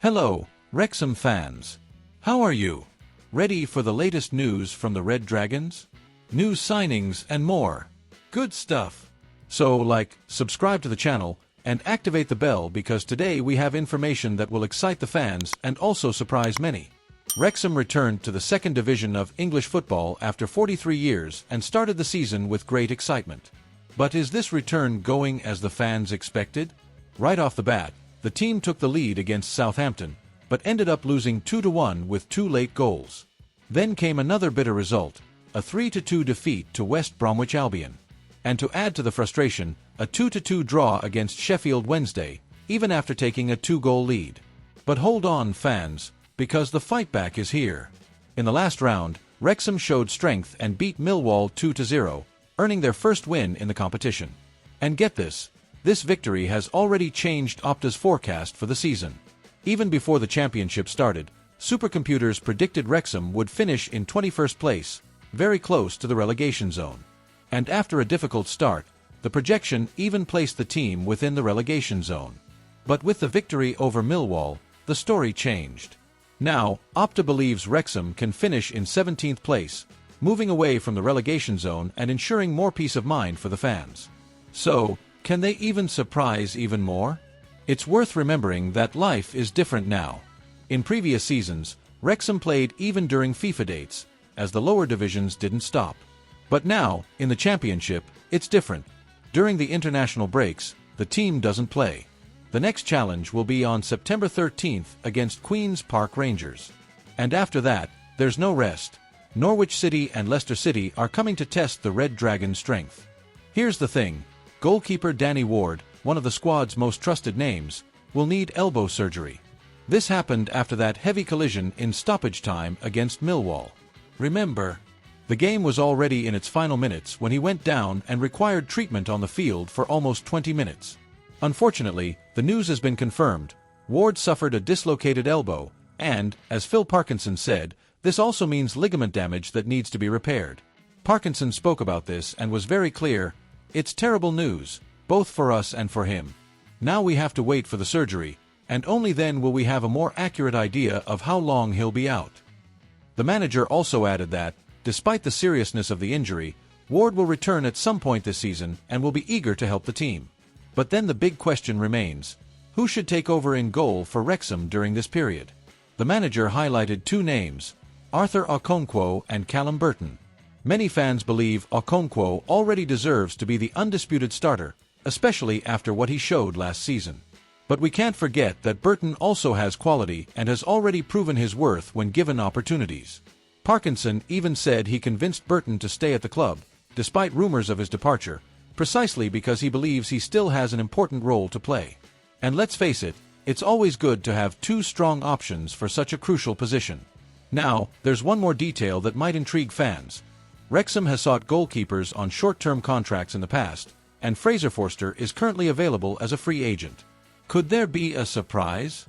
Hello, Wrexham fans. How are you? Ready for the latest news from the Red Dragons? News signings and more. Good stuff. So subscribe to the channel, and activate the bell because today we have information that will excite the fans and also surprise many. Wrexham returned to the second division of English football after 43 years and started the season with great excitement. But is this return going as the fans expected? Right off the bat, the team took the lead against Southampton, but ended up losing 2-1 with 2 late goals. Then came another bitter result, a 3-2 defeat to West Bromwich Albion. And to add to the frustration, a 2-2 draw against Sheffield Wednesday, even after taking a 2-goal lead. But hold on, fans, because the fight back is here. In the last round, Wrexham showed strength and beat Millwall 2-0, earning their first win in the competition. And get this victory has already changed Opta's forecast for the season. Even before the championship started, supercomputers predicted Wrexham would finish in 21st place, very close to the relegation zone. And after a difficult start, the projection even placed the team within the relegation zone. But with the victory over Millwall, the story changed. Now, Opta believes Wrexham can finish in 17th place, moving away from the relegation zone and ensuring more peace of mind for the fans. So, can they even surprise even more? It's worth remembering that life is different now. In previous seasons, Wrexham played even during FIFA dates, as the lower divisions didn't stop. But now, in the championship, it's different. During the international breaks, the team doesn't play. The next challenge will be on September 13th against Queen's Park Rangers. And after that, there's no rest. Norwich City and Leicester City are coming to test the Red Dragon's strength. Here's the thing. Goalkeeper Danny Ward, one of the squad's most trusted names, will need elbow surgery. This happened after that heavy collision in stoppage time against Millwall. Remember, the game was already in its final minutes when he went down and required treatment on the field for almost 20 minutes. Unfortunately, the news has been confirmed. Ward suffered a dislocated elbow, and, as Phil Parkinson said, this also means ligament damage that needs to be repaired. Parkinson spoke about this and was very clear. It's terrible news, both for us and for him. Now we have to wait for the surgery, and only then will we have a more accurate idea of how long he'll be out. The manager also added that, despite the seriousness of the injury, Ward will return at some point this season and will be eager to help the team. But then the big question remains, who should take over in goal for Wrexham during this period? The manager highlighted 2 names, Arthur Okonkwo and Callum Burton. Many fans believe Okonkwo already deserves to be the undisputed starter, especially after what he showed last season. But we can't forget that Burton also has quality and has already proven his worth when given opportunities. Parkinson even said he convinced Burton to stay at the club, despite rumors of his departure, precisely because he believes he still has an important role to play. And let's face it, it's always good to have 2 strong options for such a crucial position. Now, there's one more detail that might intrigue fans. Wrexham has sought goalkeepers on short-term contracts in the past, and Fraser Forster is currently available as a free agent. Could there be a surprise?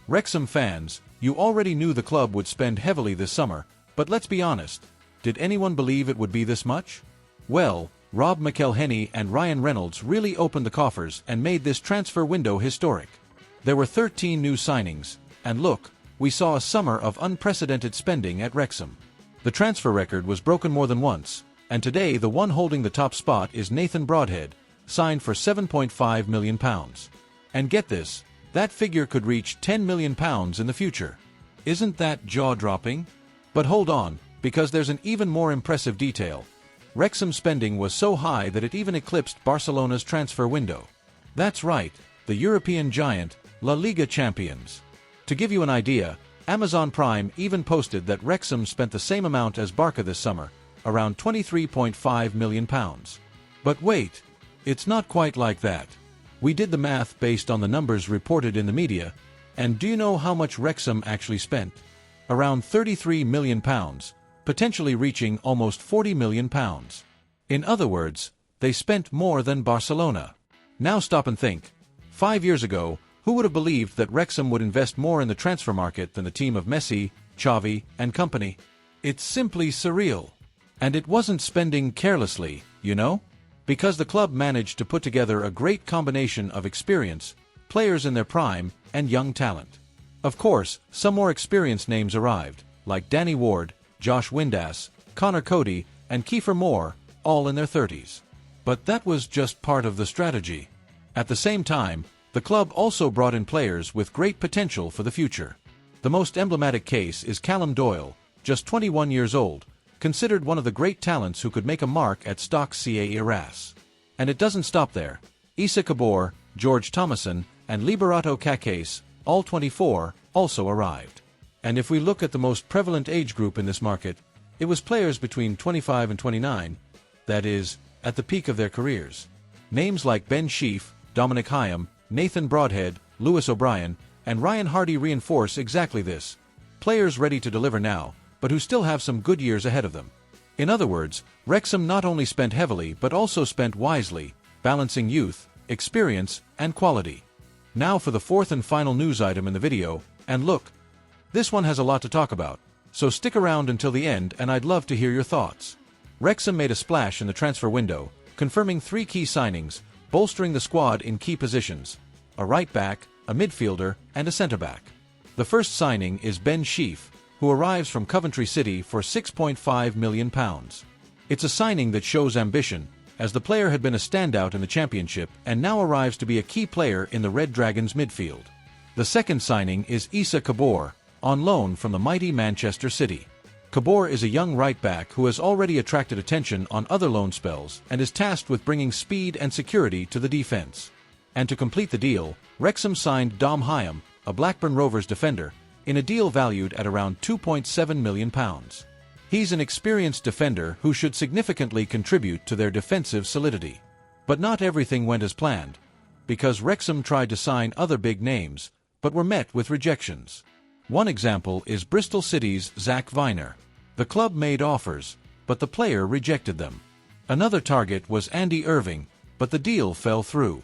Wrexham fans, you already knew the club would spend heavily this summer, but let's be honest, did anyone believe it would be this much? Well, Rob McElhenney and Ryan Reynolds really opened the coffers and made this transfer window historic. There were 13 new signings, and look, we saw a summer of unprecedented spending at Wrexham. The transfer record was broken more than once, and today the one holding the top spot is Nathan Broadhead, signed for £7.5 million. And get this, that figure could reach £10 million in the future. Isn't that jaw-dropping? But hold on, because there's an even more impressive detail. Wrexham's spending was so high that it even eclipsed Barcelona's transfer window. That's right, the European giant, La Liga champions. To give you an idea, Amazon Prime even posted that Wrexham spent the same amount as Barca this summer, around £23.5 million. But wait, it's not quite like that. We did the math based on the numbers reported in the media, and do you know how much Wrexham actually spent? Around £33 million, potentially reaching almost £40 million. In other words, they spent more than Barcelona. Now stop and think. 5 years ago, who would have believed that Wrexham would invest more in the transfer market than the team of Messi, Xavi, and company? It's simply surreal. And it wasn't spending carelessly, you know? Because the club managed to put together a great combination of experience, players in their prime, and young talent. Of course, some more experienced names arrived, like Danny Ward, Josh Windass, Connor Cody, and Kiefer Moore, all in their 30s. But that was just part of the strategy. At the same time, the club also brought in players with great potential for the future. The most emblematic case is Callum Doyle, just 21 years old, considered one of the great talents who could make a mark at Stoke Ca Iras. And it doesn't stop there. Issa Kabor, George Thomason, and Liberato Kakes, all 24, also arrived. And if we look at the most prevalent age group in this market, it was players between 25 and 29, that is, at the peak of their careers. Names like Ben Sheaf, Dominic Hyam, Nathan Broadhead, Lewis O'Brien, and Ryan Hardy reinforce exactly this. Players ready to deliver now, but who still have some good years ahead of them. In other words, Wrexham not only spent heavily but also spent wisely, balancing youth, experience, and quality. Now for the fourth and final news item in the video, and look, this one has a lot to talk about, so stick around until the end and I'd love to hear your thoughts. Wrexham made a splash in the transfer window, confirming 3 key signings, bolstering the squad in key positions: a right back, a midfielder, and a centre-back. The first signing is Ben Sheaf, who arrives from Coventry City for £6.5 million. It's a signing that shows ambition, as the player had been a standout in the Championship and now arrives to be a key player in the Red Dragons midfield. The second signing is Issa Kabor, on loan from the mighty Manchester City. Kabor is a young right-back who has already attracted attention on other loan spells and is tasked with bringing speed and security to the defence. And to complete the deal, Wrexham signed Dom Hyam, a Blackburn Rovers defender, in a deal valued at around £2.7 million. He's an experienced defender who should significantly contribute to their defensive solidity. But not everything went as planned, because Wrexham tried to sign other big names, but were met with rejections. One example is Bristol City's Zach Viner. The club made offers, but the player rejected them. Another target was Andy Irving, but the deal fell through.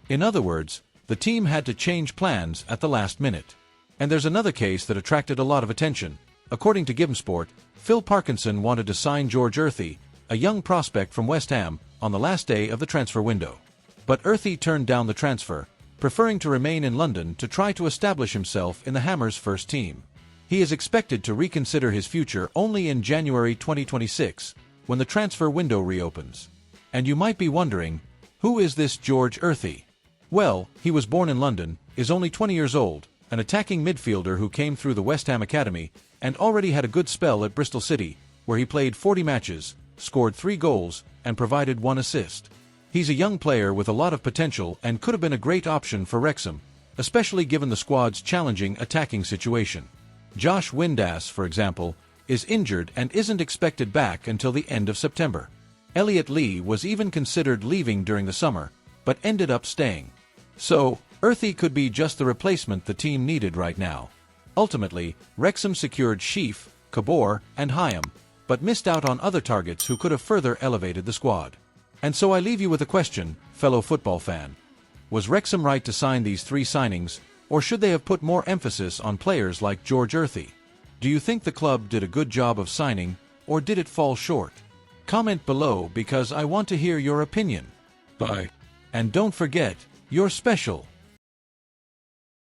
In other words, the team had to change plans at the last minute. And there's another case that attracted a lot of attention. According to GivenSport, Phil Parkinson wanted to sign George Earthy, a young prospect from West Ham, on the last day of the transfer window. But Earthy turned down the transfer, preferring to remain in London to try to establish himself in the Hammers' first team. He is expected to reconsider his future only in January 2026, when the transfer window reopens. And you might be wondering, who is this George Earthy? Well, he was born in London, is only 20 years old, an attacking midfielder who came through the West Ham Academy, and already had a good spell at Bristol City, where he played 40 matches, scored 3 goals, and provided 1 assist. He's a young player with a lot of potential and could have been a great option for Wrexham, especially given the squad's challenging attacking situation. Josh Windass, for example, is injured and isn't expected back until the end of September. Elliot Lee was even considered leaving during the summer, but ended up staying. So, Earthy could be just the replacement the team needed right now. Ultimately, Wrexham secured Sheaf, Kabor, and Hyam, but missed out on other targets who could have further elevated the squad. And so I leave you with a question, fellow football fan. Was Wrexham right to sign these 3 signings, or should they have put more emphasis on players like George Earthy? Do you think the club did a good job of signing, or did it fall short? Comment below because I want to hear your opinion. Bye. And don't forget, you're special.